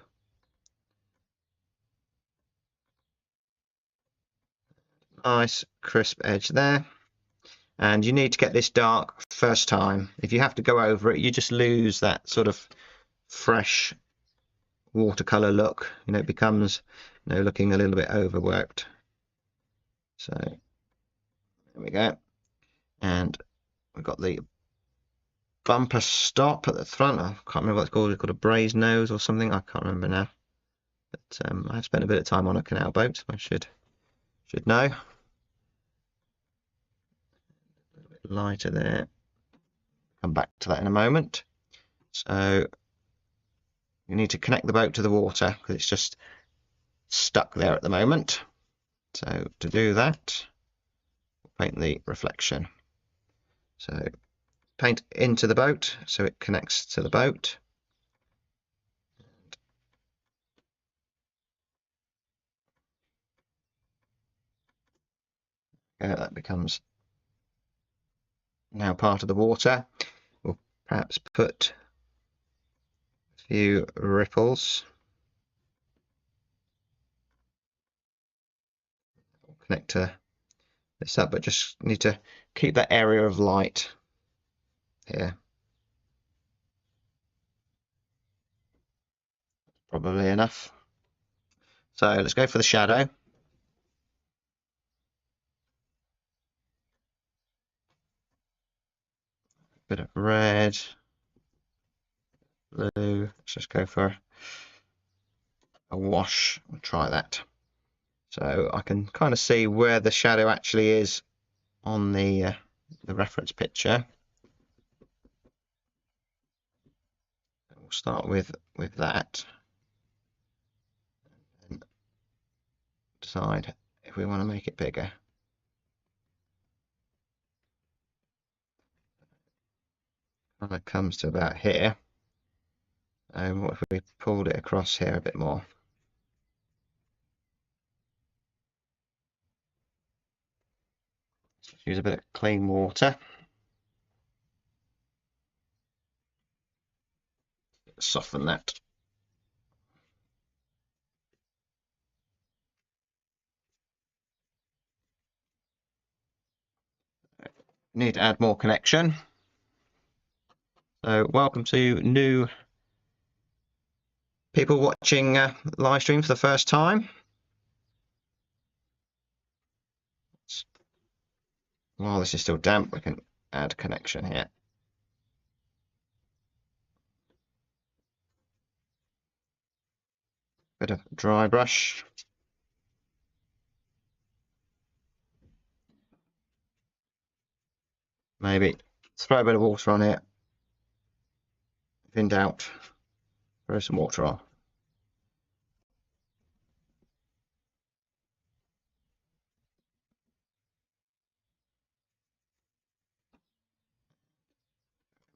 Speaker 1: Nice crisp edge there. And you need to get this dark first time. If you have to go over it, you just lose that sort of fresh watercolor look. You know, it becomes, you know, looking a little bit overworked. So there we go. And we've got the bumper stop at the front. I can't remember what it's called. It's called a braised nose or something. I can't remember now. But I've spent a bit of time on a canal boat. I should know. A little bit lighter there. Come back to that in a moment. So you need to connect the boat to the water because it's just stuck there at the moment. So to do that, paint the reflection. So paint into the boat so it connects to the boat. That becomes now part of the water. We'll perhaps put a few ripples. We'll connect to this up, but just need to keep that area of light here. Probably enough. So let's go for the shadow. Bit of red, blue. Let's just go for a wash. We'll try that. So I can kind of see where the shadow actually is on the reference picture. We'll start with that and decide if we want to make it bigger. Kind of comes to about here. And what if we pulled it across here a bit more? Use a bit of clean water. Soften that. Need to add more connection. So welcome to new people watching live stream for the first time. While this is still damp, we can add connection here. Bit of dry brush. Maybe throw a bit of water on it. If in doubt, throw some water on.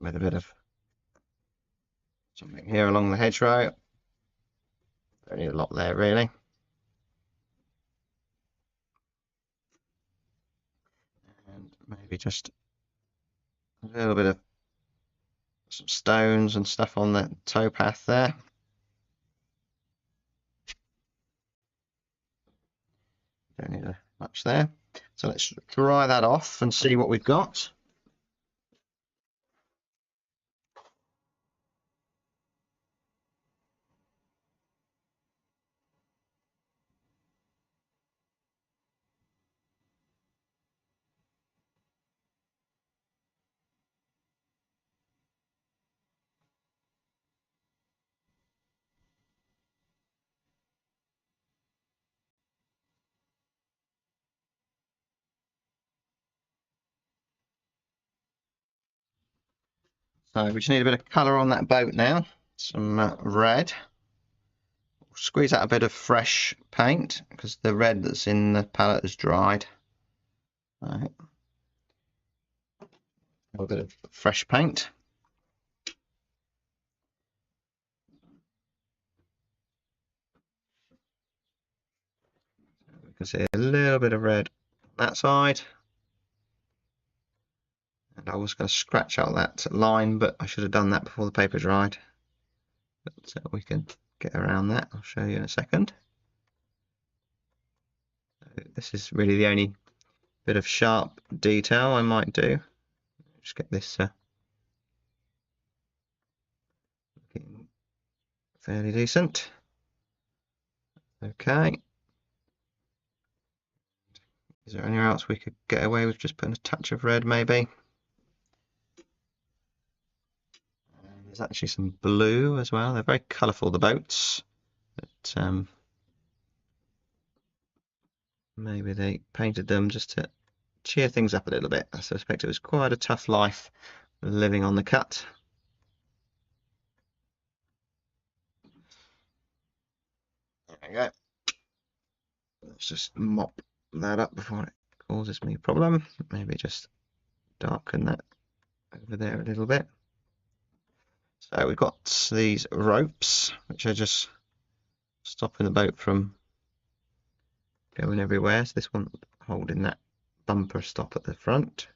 Speaker 1: With a bit of something here along the hedgerow. Don't need a lot there really. And maybe just a little bit of some stones and stuff on the towpath there. Don't need much there. So let's dry that off and see what we've got. So we just need a bit of colour on that boat now. Some red. Squeeze out a bit of fresh paint because the red that's in the palette is dried. Right. A bit of fresh paint. We can see a little bit of red on that side. And I was going to scratch out that line, but I should have done that before the paper dried. But we can get around that. I'll show you in a second. So this is really the only bit of sharp detail I might do. Just get this looking fairly decent. Okay. Is there anywhere else we could get away with just putting a touch of red, maybe? And there's actually some blue as well. They're very colourful, the boats. But maybe they painted them just to cheer things up a little bit. I suspect it was quite a tough life living on the cut. There we go. Let's just mop that up before it causes me a problem. Maybe just darken that over there a little bit. So we've got these ropes which are just stopping the boat from going everywhere. So this one holding that bumper stop at the front.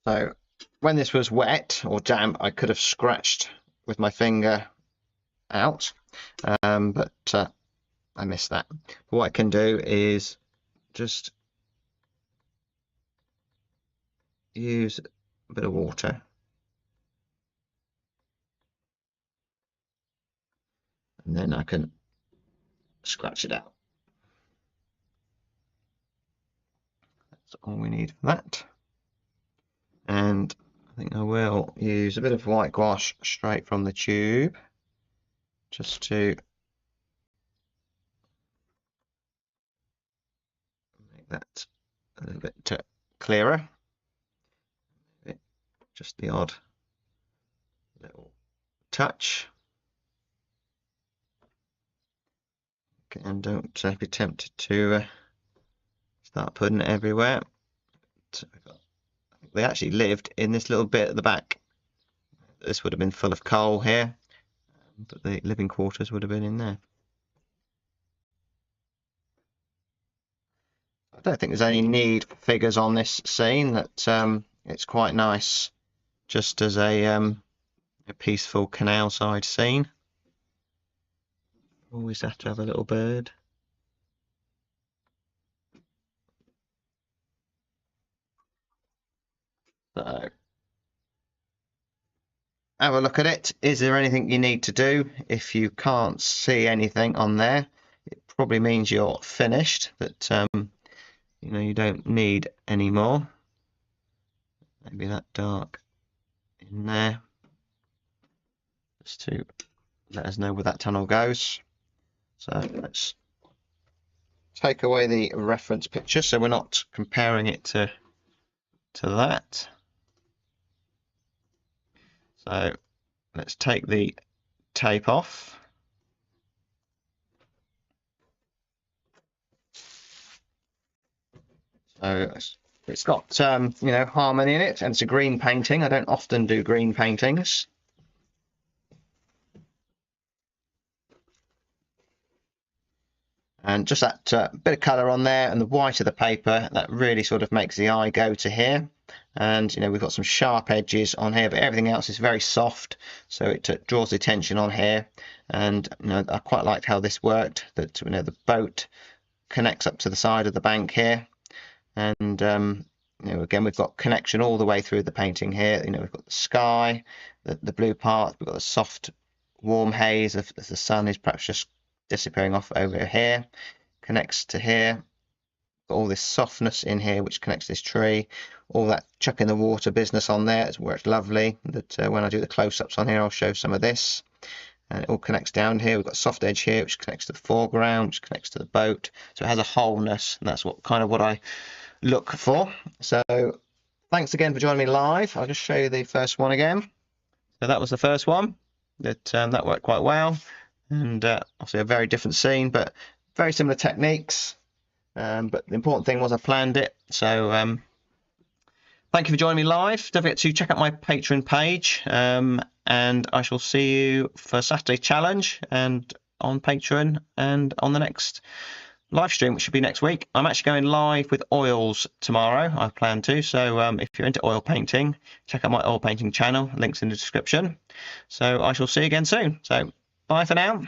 Speaker 1: So when this was wet or damp, I could have scratched with my finger out, but I missed that. What I can do is just use a bit of water and then I can scratch it out. That's all we need for that. And I think I will use a bit of white gouache straight from the tube just to make that a little bit clearer. Just the odd little touch. Okay, and don't be tempted to start putting it everywhere. They actually lived in this little bit at the back. This would have been full of coal here, but the living quarters would have been in there. I don't think there's any need for figures on this scene. That it's quite nice just as a peaceful canal side scene. Always have to have a little bird. So have a look at it. Is there anything you need to do? If you can't see anything on there, it probably means you're finished, that you know, you don't need any more. Maybe that dark in there, just to let us know where that tunnel goes. So let's take away the reference picture so we're not comparing it to that. So let's take the tape off. So it's got you know, harmony in it, and it's a green painting. I don't often do green paintings. And just that bit of colour on there and the white of the paper, that really sort of makes the eye go to here. And you know, we've got some sharp edges on here, but everything else is very soft, so it draws the attention on here. And you know, I quite liked how this worked, that you know, the boat connects up to the side of the bank here, and you know, again, we've got connection all the way through the painting here. You know, we've got the sky, the blue part, we've got the soft warm haze of the sun is perhaps just disappearing off over here, connects to here. Got all this softness in here which connects to this tree. All that chuck in the water business on there has worked lovely. That when I do the close-ups on here, I'll show some of this. And it all connects down here. We've got soft edge here which connects to the foreground, which connects to the boat. So it has a wholeness, and that's what I look for. So thanks again for joining me live. I'll just show you the first one again. So that was the first one. That worked quite well. And obviously a very different scene, but very similar techniques. But the important thing was I planned it. So thank you for joining me live. Don't forget to check out my Patreon page, and I shall see you for Saturday challenge, and on Patreon and on the next live stream, which should be next week. I'm actually going live with oils tomorrow. I plan to. So if you're into oil painting, check out my oil painting channel. Links in the description. So I shall see you again soon. So bye for now.